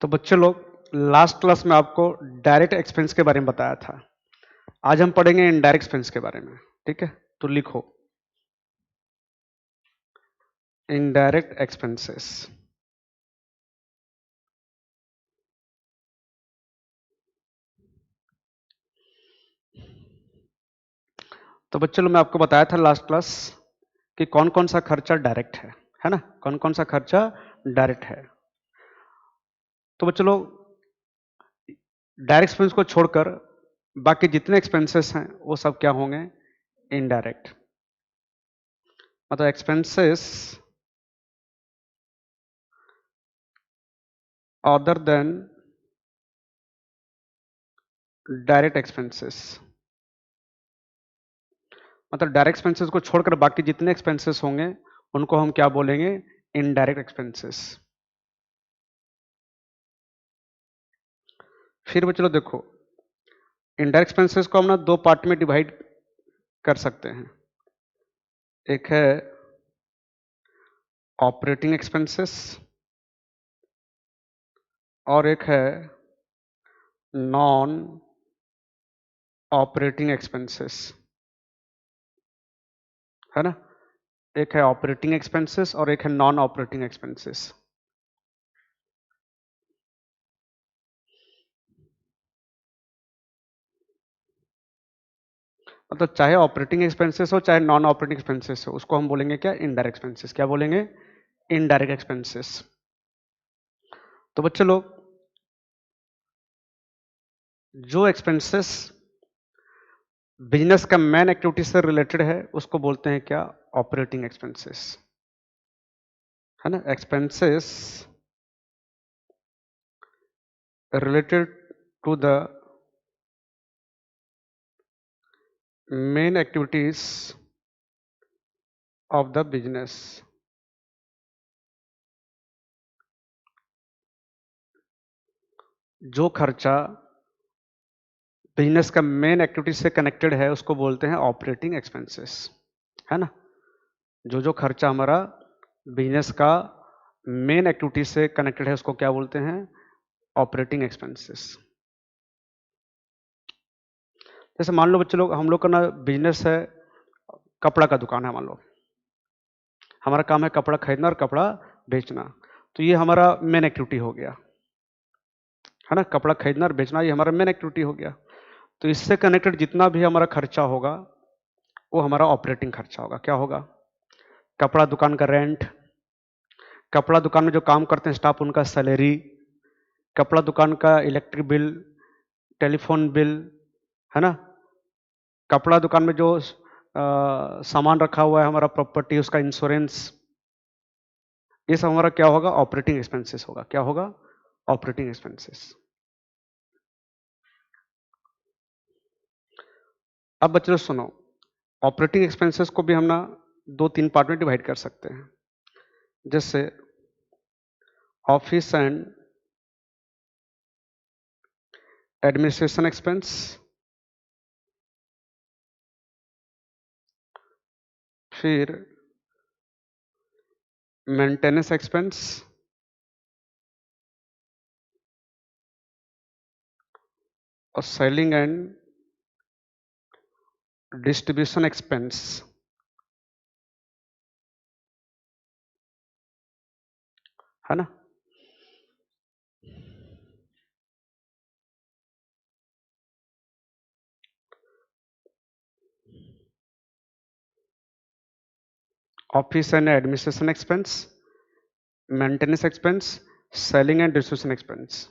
तो बच्चे लोग, लास्ट क्लास में आपको डायरेक्ट एक्सपेंस के बारे में बताया था। आज हम पढ़ेंगे इनडायरेक्ट एक्सपेंस के बारे में। ठीक है, तो लिखो इनडायरेक्ट एक्सपेंसेस। तो बच्चे लोग, मैं आपको बताया था लास्ट क्लास कि कौन कौन सा खर्चा डायरेक्ट है ना, कौन कौन सा खर्चा डायरेक्ट है। तो बच्चे लोग, डायरेक्ट एक्सपेंस को छोड़कर बाकी जितने एक्सपेंसेस हैं वो सब क्या होंगे, इनडायरेक्ट। मतलब expenses other than direct expenses. मतलब डायरेक्ट एक्सपेंसेस को छोड़कर बाकी जितने एक्सपेंसेस होंगे उनको हम क्या बोलेंगे, इनडायरेक्ट एक्सपेंसेस। फिर बच्चों देखो, इनडायरेक्ट एक्सपेंसेस को हम ना दो पार्ट में डिवाइड कर सकते हैं। एक है ऑपरेटिंग एक्सपेंसेस और एक है नॉन ऑपरेटिंग एक्सपेंसेस, है ना। एक है ऑपरेटिंग एक्सपेंसेस और एक है नॉन ऑपरेटिंग एक्सपेंसेस। मतलब चाहे ऑपरेटिंग एक्सपेंसेस हो चाहे नॉन ऑपरेटिंग एक्सपेंसेस हो, उसको हम बोलेंगे क्या, इनडायरेक्ट एक्सपेंसेस। क्या बोलेंगे, इनडायरेक्ट एक्सपेंसेस। तो बच्चे लोग, जो एक्सपेंसेस बिजनेस का मेन एक्टिविटी से रिलेटेड है उसको बोलते हैं क्या, ऑपरेटिंग एक्सपेंसेस, है ना। Expenses related to the main activities of the business. जो खर्चा बिजनेस का मेन एक्टिविटी से कनेक्टेड है उसको बोलते हैं ऑपरेटिंग एक्सपेंसेस, है ना। जो जो खर्चा हमारा बिजनेस का मेन एक्टिविटी से कनेक्टेड है उसको क्या बोलते हैं, ऑपरेटिंग एक्सपेंसेस। जैसे मान लो बच्चे लोग, हम लोग का ना बिजनेस है, कपड़ा का दुकान है मान लो। हमारा काम है कपड़ा खरीदना और कपड़ा बेचना। तो ये हमारा मेन एक्टिविटी हो गया, है ना। कपड़ा खरीदना और बेचना ये हमारा मेन एक्टिविटी हो गया। तो इससे कनेक्टेड जितना भी हमारा खर्चा होगा वो हमारा ऑपरेटिंग खर्चा होगा। क्या होगा, कपड़ा दुकान का रेंट, कपड़ा दुकान में जो काम करते हैं स्टाफ उनका सैलरी, कपड़ा दुकान का इलेक्ट्रिक बिल, टेलीफोन बिल, है ना। कपड़ा दुकान में जो सामान रखा हुआ है हमारा प्रॉपर्टी, उसका इंश्योरेंस, ये सब हमारा क्या होगा, ऑपरेटिंग एक्सपेंसेस होगा। क्या होगा, ऑपरेटिंग एक्सपेंसेस। अब बच्चों सुनो, ऑपरेटिंग एक्सपेंसेस को भी हम ना दो तीन पार्ट में डिवाइड कर सकते हैं। जैसे ऑफिस एंड एडमिनिस्ट्रेशन एक्सपेंस, फिर मेंटेनेंस एक्सपेंस और सेलिंग एंड डिस्ट्रीब्यूशन एक्सपेंस, है ना। Office and administration expense, maintenance expense, selling and distribution expense.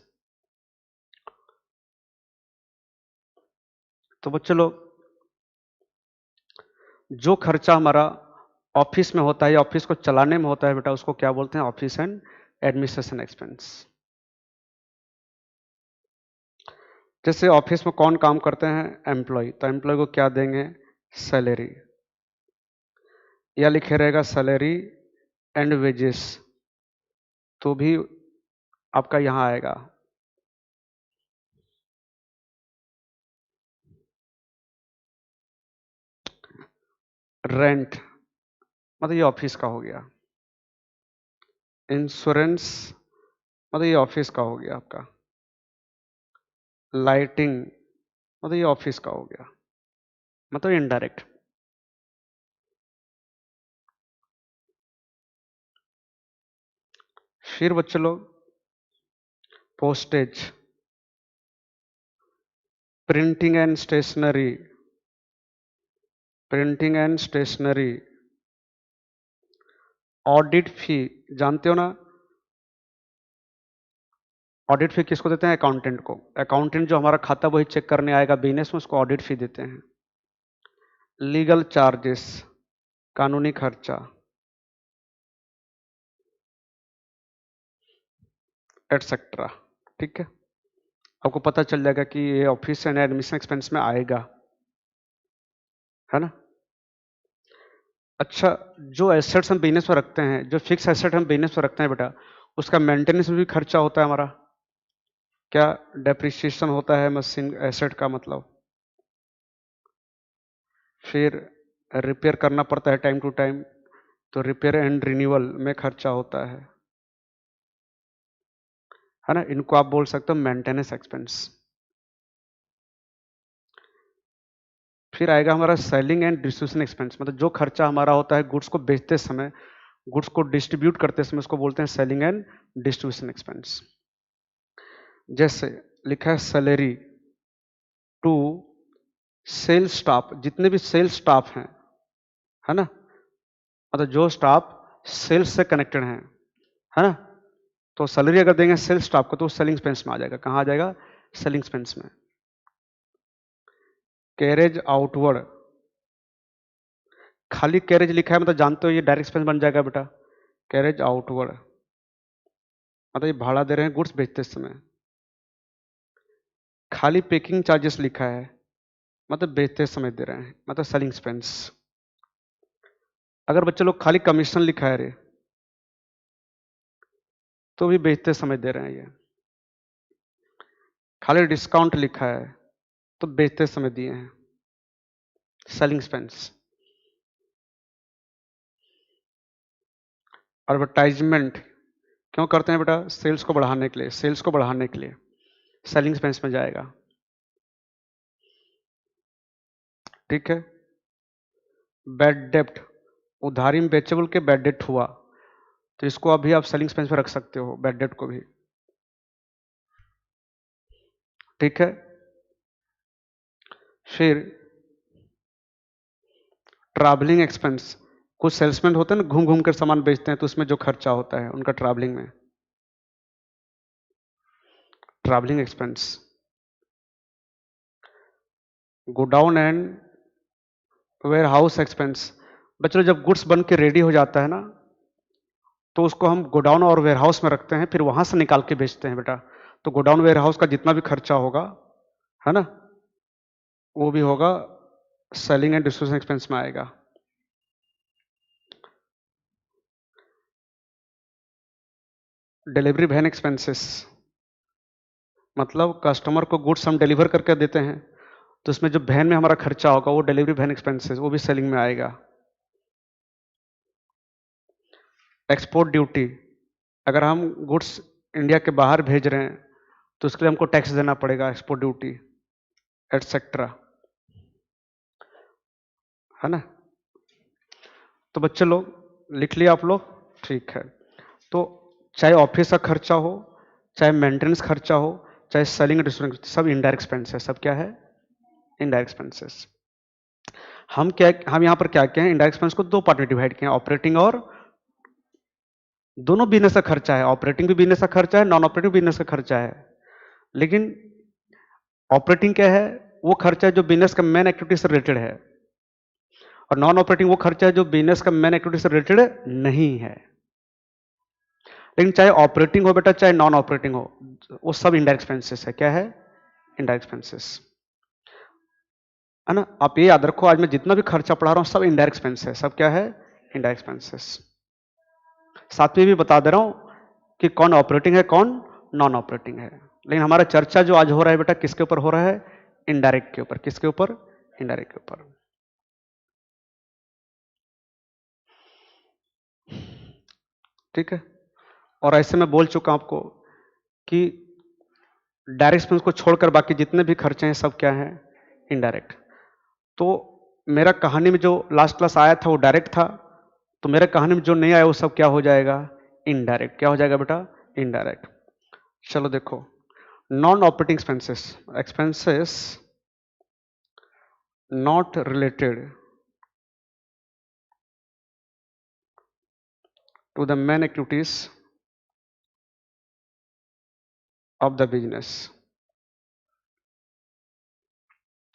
तो बच्चों लोग, जो खर्चा हमारा ऑफिस में होता है या ऑफिस को चलाने में होता है बेटा, उसको क्या बोलते हैं, ऑफिस एंड एडमिनिस्ट्रेशन एक्सपेंस। जैसे ऑफिस में कौन काम करते हैं, एम्प्लॉय, तो एम्प्लॉय को क्या देंगे, सैलरी, या लिखे रहेगा सैलरी एंड वेजेस, तो भी आपका यहां आएगा। रेंट, मतलब ये ऑफिस का हो गया। इंश्योरेंस मतलब ये ऑफिस का हो गया आपका। लाइटिंग, मतलब ये ऑफिस का हो गया, मतलब इनडायरेक्ट। फिर बच्चे लोग postage, printing and stationery, printing and stationery, audit fee, जानते हो ना? ऑडिट फी किसको देते हैं? अकाउंटेंट को। अकाउंटेंट जो हमारा खाता वही चेक करने आएगा बिजनेस में, उसको ऑडिट फी देते हैं। लीगल चार्जेस, कानूनी खर्चा, एटसेट्रा। ठीक है, आपको पता चल जाएगा कि ये ऑफिस एंड एडमिशन एक्सपेंस में आएगा, है ना? अच्छा, जो एसेट्स हम बिजनेस में रखते हैं, जो फिक्स एसेट हम बिजनेस में रखते हैं बेटा, उसका मेंटेनेंस में भी खर्चा होता है हमारा। क्या डेप्रिसिएशन होता है मशीन एसेट का मतलब। फिर रिपेयर करना पड़ता है टाइम टू टाइम, तो रिपेयर एंड रिन्यूअल में खर्चा होता है ना? इनको आप बोल सकते हो मेंटेनेंस एक्सपेंस। फिर आएगा हमारा सेलिंग एंड डिस्ट्रीब्यूशन एक्सपेंस, मतलब जो खर्चा हमारा होता है गुड्स को बेचते समय, गुड्स को डिस्ट्रीब्यूट करते समय, उसको बोलते हैं सेलिंग एंड डिस्ट्रीब्यूशन एक्सपेंस। जैसे लिखा है सैलरी टू सेल स्टाफ, जितने भी सेल स्टाफ हैं, है ना, मतलब जो स्टाफ सेल्स से कनेक्टेड हैं, है ना, तो सैलरी अगर देंगे सेल स्टाफ को तो सेलिंग एक्सपेंस में आ जाएगा। कहाँ आ जाएगा? सेलिंग एक्सपेंस में। कैरेज आउटवर्ड, खाली कैरेज लिखा है मतलब जानते हो ये डायरेक्ट एक्सपेंस बन जाएगा बेटा। कैरेज आउटवर्ड मतलब ये भाड़ा दे रहे हैं गुड्स बेचते समय। खाली पैकिंग चार्जेस लिखा है मतलब बेचते समय दे रहे हैं, मतलब सेलिंग एक्सपेंस। अगर बच्चे लोग खाली कमीशन लिखा है रे, तो भी बेचते समय दे रहे हैं ये। खाली डिस्काउंट लिखा है तो बेचते समय दिए हैं, सेलिंग एक्सपेंस। एडवर्टाइजमेंट क्यों करते हैं बेटा? सेल्स को बढ़ाने के लिए, सेल्स को बढ़ाने के लिए सेलिंग एक्सपेंस में जाएगा। ठीक है। बैड डेप्ट, उधारी में बेचेबल के बैड डेट हुआ, तो इसको अभी आप सेलिंग एक्सपेंस में रख सकते हो, बैड डेट को भी। ठीक है। फिर ट्रैवलिंग एक्सपेंस, कुछ सेल्समैन होते हैं ना घूम घूम कर सामान बेचते हैं, तो उसमें जो खर्चा होता है उनका ट्रैवलिंग में, travelling expense. Godown and warehouse expense, बच्चों जब गुड्स बन के रेडी हो जाता है ना, तो उसको हम गोडाउन और वेयर हाउस में रखते हैं, फिर वहां से निकाल के बेचते हैं बेटा। तो गोडाउन वेयर हाउस का जितना भी खर्चा होगा, है ना, वो भी होगा सेलिंग एंड डिस्ट्रीब्यूशन एक्सपेंस में आएगा। डिलीवरी वैन एक्सपेंसेस, मतलब कस्टमर को गुड्स हम डिलीवर करके देते हैं, तो उसमें जो वैन में हमारा खर्चा होगा वो डिलीवरी वैन एक्सपेंसेस, वो भी सेलिंग में आएगा। एक्सपोर्ट ड्यूटी, अगर हम गुड्स इंडिया के बाहर भेज रहे हैं तो उसके लिए हमको टैक्स देना पड़ेगा, एक्सपोर्ट ड्यूटी, एटसेट्रा, है ना। तो बच्चे लोग लिख लिया आप लोग? ठीक है। तो चाहे ऑफिस का खर्चा हो, चाहे मेंटेनेंस खर्चा हो, चाहे सेलिंग डिस्ट्रीब्यूशन, सब इनडायरेक्ट एक्सपेंस है। सब क्या है? Indirect expenses. हम यहाँ पर क्या किए हैं, इनडायरेक्ट एक्सपेंस को दो पार्ट में डिवाइड किए हैं, ऑपरेटिंग और, दोनों बिजनेस का खर्चा है, ऑपरेटिंग भी बिजनेस का खर्चा है, नॉन ऑपरेटिंग बिजनेस का खर्चा है। लेकिन ऑपरेटिंग क्या है? वो खर्चा है जो बिजनेस का मेन एक्टिविटी से रिलेटेड है, और नॉन ऑपरेटिंग वो खर्चा है जो बिजनेस का मेन एक्टिविटी से रिलेटेड नहीं है। लेकिन चाहे ऑपरेटिंग हो बेटा, चाहे नॉन ऑपरेटिंग हो, वो सब इनडायरेक्ट एक्सपेंसेस है। क्या है? इनडायरेक्ट एक्सपेंसेस, है ना। आप ये याद रखो, आज मैं जितना भी खर्चा पढ़ा रहा हूं सब इनडायरेक्ट एक्सपेंस है। सब क्या है? Indirect expenses. साथ में भी बता दे रहा हूं कि कौन ऑपरेटिंग है, कौन नॉन ऑपरेटिंग है। लेकिन हमारा चर्चा जो आज हो रहा है बेटा, किसके ऊपर हो रहा है? इनडायरेक्ट के ऊपर। किसके ऊपर? इनडायरेक्ट के ऊपर। ठीक है। और ऐसे मैं बोल चुका हूं आपको कि डायरेक्ट एक्सपेंस को छोड़कर बाकी जितने भी खर्चे हैं सब क्या हैं, इनडायरेक्ट। तो मेरा कहानी में जो लास्ट क्लास आया था वो डायरेक्ट था, तो मेरा कहानी में जो नहीं आया वो सब क्या हो जाएगा, इनडायरेक्ट। क्या हो जाएगा बेटा, इनडायरेक्ट। चलो देखो, non operating expenses, expenses not related to the main activities of the business,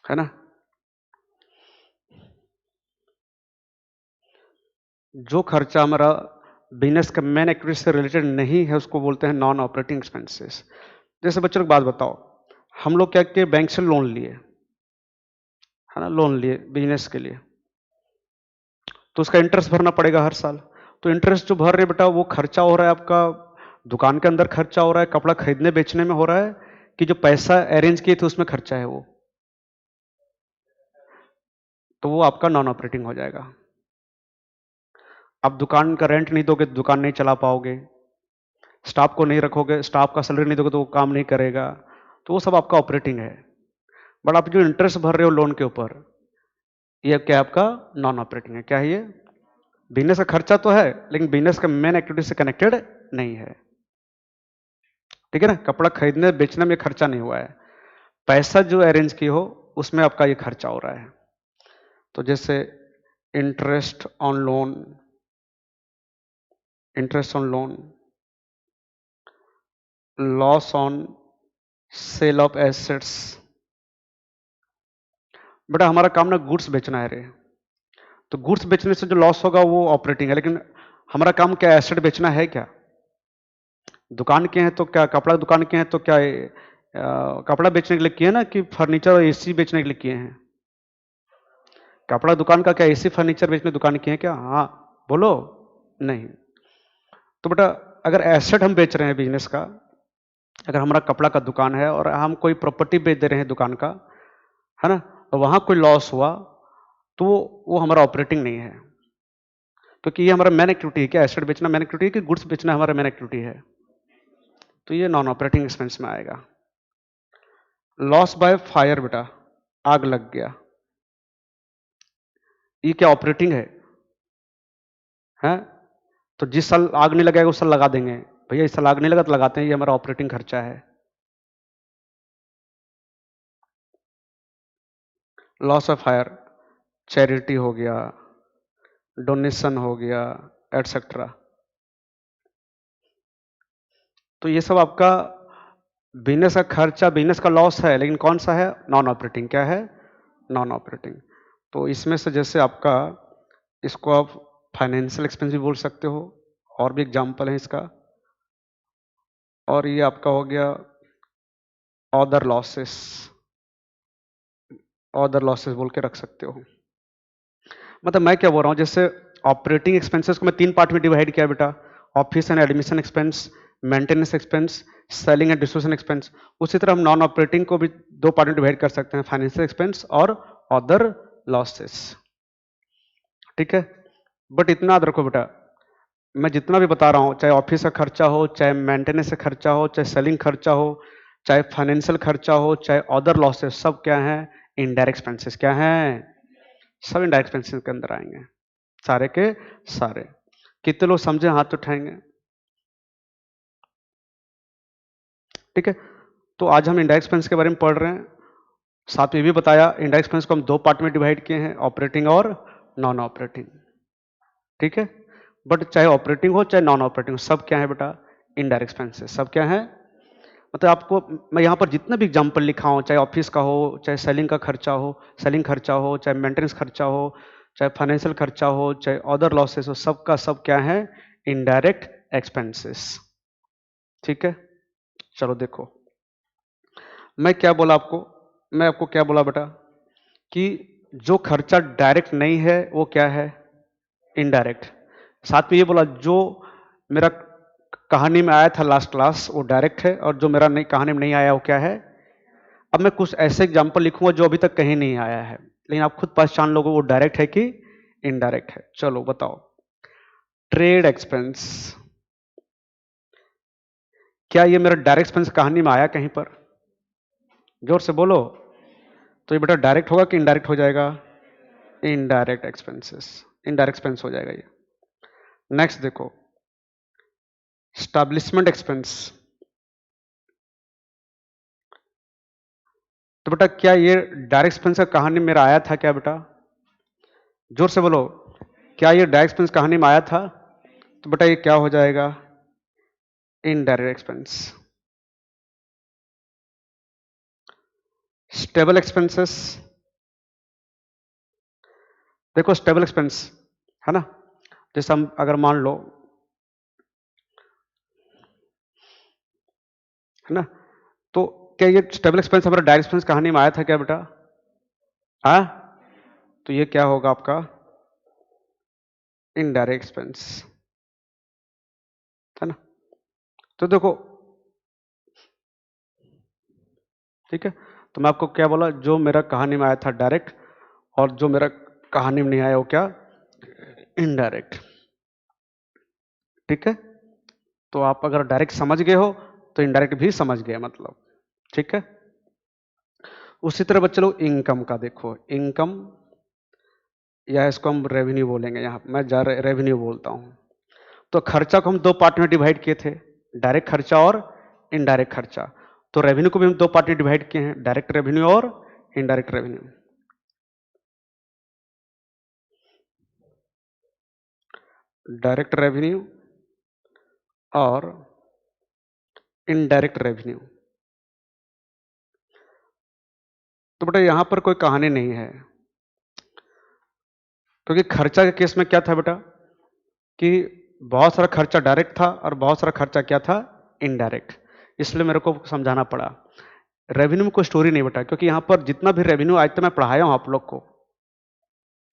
है ना। जो खर्चा हमारा बिजनेस का मेन एक्टिविटी से रिलेटेड नहीं है उसको बोलते हैं नॉन ऑपरेटिंग एक्सपेंसेस। जैसे बच्चों एक बात बताओ, हम लोग क्या किए, बैंक से लोन लिए, है ना, लोन लिए बिजनेस के लिए, तो उसका इंटरेस्ट भरना पड़ेगा हर साल। तो इंटरेस्ट जो भर रहे बेटा वो खर्चा हो रहा है आपका दुकान के अंदर, खर्चा हो रहा है कपड़ा खरीदने बेचने में हो रहा है, कि जो पैसा अरेंज किए थे उसमें खर्चा है वो, तो वो आपका नॉन ऑपरेटिंग हो जाएगा। आप दुकान का रेंट नहीं दोगे तो दुकान नहीं चला पाओगे, स्टाफ को नहीं रखोगे, स्टाफ का सैलरी नहीं दोगे तो वो काम नहीं करेगा, तो वो सब आपका ऑपरेटिंग है। बट आप जो इंटरेस्ट भर रहे हो लोन के ऊपर, ये क्या आपका नॉन ऑपरेटिंग है। क्या है ये, बिजनेस का खर्चा तो है लेकिन बिजनेस का मेन एक्टिविटी से कनेक्टेड नहीं है, ठीक है ना। कपड़ा खरीदने बेचने में खर्चा नहीं हुआ है, पैसा जो अरेंज की हो उसमें आपका ये खर्चा हो रहा है। तो जैसे interest on loan, interest on loan, loss on sale of assets. बेटा हमारा काम ना गुड्स बेचना है रे, तो गुड्स बेचने से जो लॉस होगा वो ऑपरेटिंग है, लेकिन हमारा काम क्या एसेट बेचना है क्या। दुकान के हैं तो क्या, कपड़ा दुकान के हैं तो क्या कपड़ा बेचने के लिए किए ना, कि फर्नीचर और एसी बेचने के लिए किए हैं। कपड़ा दुकान का क्या एसी फर्नीचर बेचने दुकान किए हैं क्या, हाँ बोलो, नहीं। तो बेटा अगर एसेट हम बेच रहे हैं बिजनेस का, अगर हमारा कपड़ा का दुकान है और हम कोई प्रॉपर्टी बेच दे रहे हैं दुकान का, है ना, और वहां कोई लॉस हुआ तो वो हमारा ऑपरेटिंग नहीं है, क्योंकि ये हमारा मैन एक्टिविटी है। क्या एसेट बेचना मैन एक्टिविटी है कि गुड्स बेचना हमारा मैन एक्टिविटी है, तो ये नॉन ऑपरेटिंग एक्सपेंस में आएगा। लॉस बाय फायर, बेटा आग लग गया, ये क्या ऑपरेटिंग है। तो जिस साल आग नहीं लगेगा उस साल लगा देंगे, भैया इस साल आग नहीं लगा तो लगाते हैं, ये हमारा ऑपरेटिंग खर्चा है। लॉस ऑफ फायर, चैरिटी हो गया, डोनेशन हो गया, एटसेट्रा। तो ये सब आपका बिजनेस का खर्चा, बिजनेस का लॉस है, लेकिन कौन सा है, नॉन ऑपरेटिंग। क्या है, नॉन ऑपरेटिंग। तो इसमें से जैसे आपका, इसको आप फाइनेंशियल एक्सपेंस भी बोल सकते हो, और भी एग्जाम्पल है इसका। और ये आपका हो गया अदर लॉसेस, अदर लॉसेस बोल के रख सकते हो। मतलब मैं क्या बोल रहा हूँ, जैसे ऑपरेटिंग एक्सपेंसेस को मैं 3 पार्ट में डिवाइड किया बेटा, office and admission expense, maintenance expense, selling and distribution expense. उसी तरह हम नॉन ऑपरेटिंग को भी 2 पार्ट में डिवाइड कर सकते हैं, फाइनेंशियल एक्सपेंस और अदर लॉसेस, ठीक है। बट इतना याद रखो बेटा, मैं जितना भी बता रहा हूँ, चाहे ऑफिस का खर्चा हो, चाहे मेंटेनेंस का खर्चा हो, चाहे सेलिंग खर्चा हो, चाहे फाइनेंशियल खर्चा हो, चाहे अदर लॉसेस, सब क्या है, इनडायरेक्ट एक्सपेंसेस। क्या है, सब इनडायरेक्ट एक्सपेंसेस के अंदर आएंगे, सारे के सारे। कितने लोग समझे, हाथ उठाएंगे, ठीक है। तो आज हम इंडायरेक्ट एक्सपेंस के बारे में पढ़ रहे हैं, साथ में भी बताया इंडायरेक्ट एक्सपेंस को हम 2 पार्ट में डिवाइड किए हैं, ऑपरेटिंग और नॉन ऑपरेटिंग, ठीक है। बट चाहे ऑपरेटिंग हो चाहे नॉन ऑपरेटिंग हो, सब क्या है बेटा, इनडायरेक्ट एक्सपेंसेस, सब क्या है। मतलब आपको मैं यहाँ पर जितना भी एग्जाम्पल लिखा हूँ, चाहे ऑफिस का हो, चाहे सेलिंग का खर्चा हो, सेलिंग खर्चा हो, चाहे मेंटेनेंस खर्चा हो, चाहे फाइनेंशियल खर्चा हो, चाहे अदर लॉसेस हो, सबका सब क्या है, इनडायरेक्ट एक्सपेंसेस, ठीक है। चलो देखो, मैं क्या बोला आपको, मैं आपको क्या बोला बेटा, कि जो खर्चा डायरेक्ट नहीं है वो क्या है, इनडायरेक्ट। साथ में ये बोला जो मेरा कहानी में आया था लास्ट क्लास वो डायरेक्ट है, और जो मेरा नहीं कहानी में नहीं आया वो क्या है। अब मैं कुछ ऐसे एग्जाम्पल लिखूंगा जो अभी तक कहीं नहीं आया है, लेकिन आप खुद पहचान लोगे वो डायरेक्ट है कि इनडायरेक्ट है। चलो बताओ, ट्रेड एक्सपेंस, क्या ये मेरा डायरेक्ट एक्सपेंस कहानी में आया कहीं पर? जोर से बोलो। तो ये बेटा डायरेक्ट होगा कि इनडायरेक्ट हो जाएगा? इनडायरेक्ट एक्सपेंसेस, इनडायरेक्ट एक्सपेंस हो जाएगा ये। नेक्स्ट देखो, स्टैब्लिशमेंट एक्सपेंस। तो बेटा क्या ये डायरेक्ट एक्सपेंस का कहानी मेरा आया था क्या बेटा? जोर से बोलो। क्या ये डायरेक्ट एक्सपेंस कहानी में आया था? तो बेटा ये क्या हो जाएगा? Indirect expense. Stable expenses. देखो स्टेबल एक्सपेंस है ना, जैसे हम अगर मान लो है ना, तो क्या ये स्टेबल एक्सपेंस हमारा डायरेक्ट एक्सपेंस कहानी में आया था क्या बेटा? हाँ, तो ये क्या होगा आपका? इनडायरेक्ट एक्सपेंस है ना। तो देखो ठीक है, तो मैं आपको क्या बोला, जो मेरा कहानी में आया था डायरेक्ट, और जो मेरा कहानी में नहीं आया वो क्या? इनडायरेक्ट। ठीक है, तो आप अगर डायरेक्ट समझ गए हो तो इनडायरेक्ट भी समझ गए मतलब। ठीक है, उसी तरह बच्चे लोग इनकम का देखो, इनकम या इसको हम रेवेन्यू बोलेंगे, यहाँ मैं रेवेन्यू बोलता हूँ। तो खर्चा को हम दो पार्ट में डिवाइड किए थे, डायरेक्ट खर्चा और इनडायरेक्ट खर्चा। तो रेवेन्यू को भी हम दो पार्ट में डिवाइड किए हैं, डायरेक्ट रेवेन्यू और इनडायरेक्ट रेवेन्यू। डायरेक्ट रेवेन्यू और इनडायरेक्ट रेवेन्यू। तो बेटा यहां पर कोई कहानी नहीं है, क्योंकि खर्चा के केस में क्या था बेटा कि बहुत सारा खर्चा डायरेक्ट था और बहुत सारा खर्चा क्या था? इनडायरेक्ट। इसलिए मेरे को समझाना पड़ा। रेवेन्यू में कोई स्टोरी नहीं बेटा, क्योंकि यहां पर जितना भी रेवेन्यू आज तक मैं पढ़ाया हूं आप लोग को,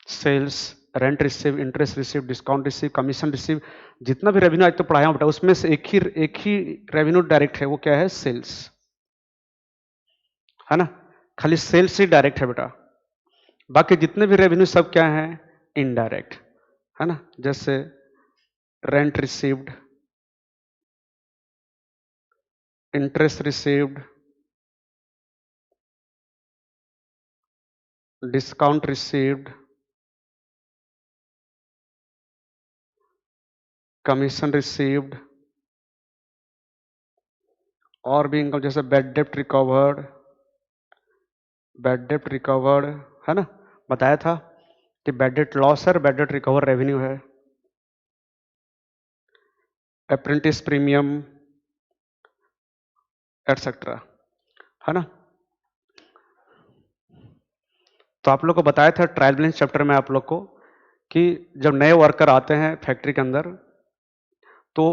sales, rent receive, interest receive, discount receive, commission receive, जितना भी रेवेन्यू आज तक पढ़ाया हूं बेटा, उसमें से एक ही रेवेन्यू डायरेक्ट है, वो क्या है? सेल्स है ना। खाली सेल्स ही डायरेक्ट है बेटा, बाकी जितने भी रेवेन्यू सब क्या है? इनडायरेक्ट है ना। जैसे rent received, interest received, discount received, commission received, और भी इनकम जैसे बैड डेप्ट रिकवर्ड है ना। बताया था कि बैड डेट लॉस है और बैड डेट रिकवर रेवेन्यू है। अप्रेंटिस प्रीमियम एटसेट्रा है ना। तो आप लोग को बताया था ट्रायल बैलेंस चैप्टर में आप लोग को कि जब नए वर्कर आते हैं फैक्ट्री के अंदर, तो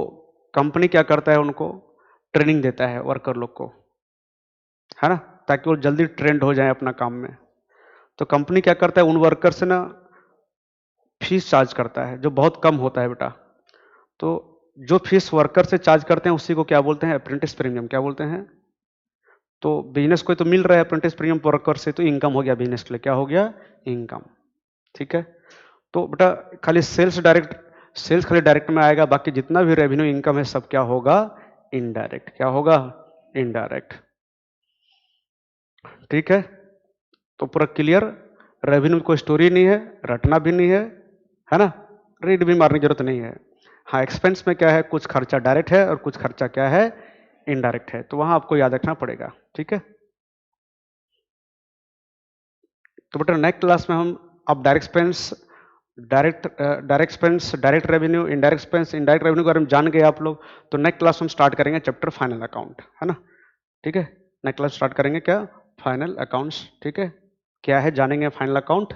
कंपनी क्या करता है? उनको ट्रेनिंग देता है वर्कर लोग को, है ना, ताकि वो जल्दी ट्रेंड हो जाए अपना काम में। तो कंपनी क्या करता है? उन वर्कर से ना फीस चार्ज करता है, जो बहुत कम होता है बेटा। तो जो फीस वर्कर से चार्ज करते हैं उसी को क्या बोलते हैं? Apprentice premium. क्या बोलते हैं? तो बिजनेस को तो मिल रहा है अप्रेंटिस प्रीमियम वर्कर से, तो इनकम हो गया बिजनेस के लिए। क्या हो गया? इनकम। ठीक है, तो बेटा खाली सेल्स खाली डायरेक्ट में आएगा, बाकी जितना भी रेवेन्यू इनकम है सब क्या होगा? इनडायरेक्ट। क्या होगा? इनडायरेक्ट। ठीक है, तो पूरा क्लियर। रेवेन्यू में कोई स्टोरी नहीं है, रटना भी नहीं है ना, रीड भी मारने की जरूरत नहीं है। हाँ, एक्सपेंस में क्या है? कुछ खर्चा डायरेक्ट है और कुछ खर्चा क्या है? इनडायरेक्ट है, तो वहां आपको याद रखना पड़ेगा। ठीक है, तो बेटा नेक्स्ट क्लास में हम अब direct expense, direct revenue, indirect revenue के बारे में जान गए आप लोग। तो नेक्स्ट क्लास हम स्टार्ट करेंगे चैप्टर फाइनल अकाउंट, है ना। ठीक है, नेक्स्ट क्लास स्टार्ट करेंगे क्या? Final accounts. ठीक है, क्या है जानेंगे फाइनल अकाउंट।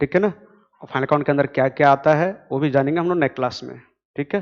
ठीक है ना, और फाइनल अकाउंट के अंदर क्या क्या आता है वो भी जानेंगे हम लोग नेक्स्ट क्लास में। ठीक है।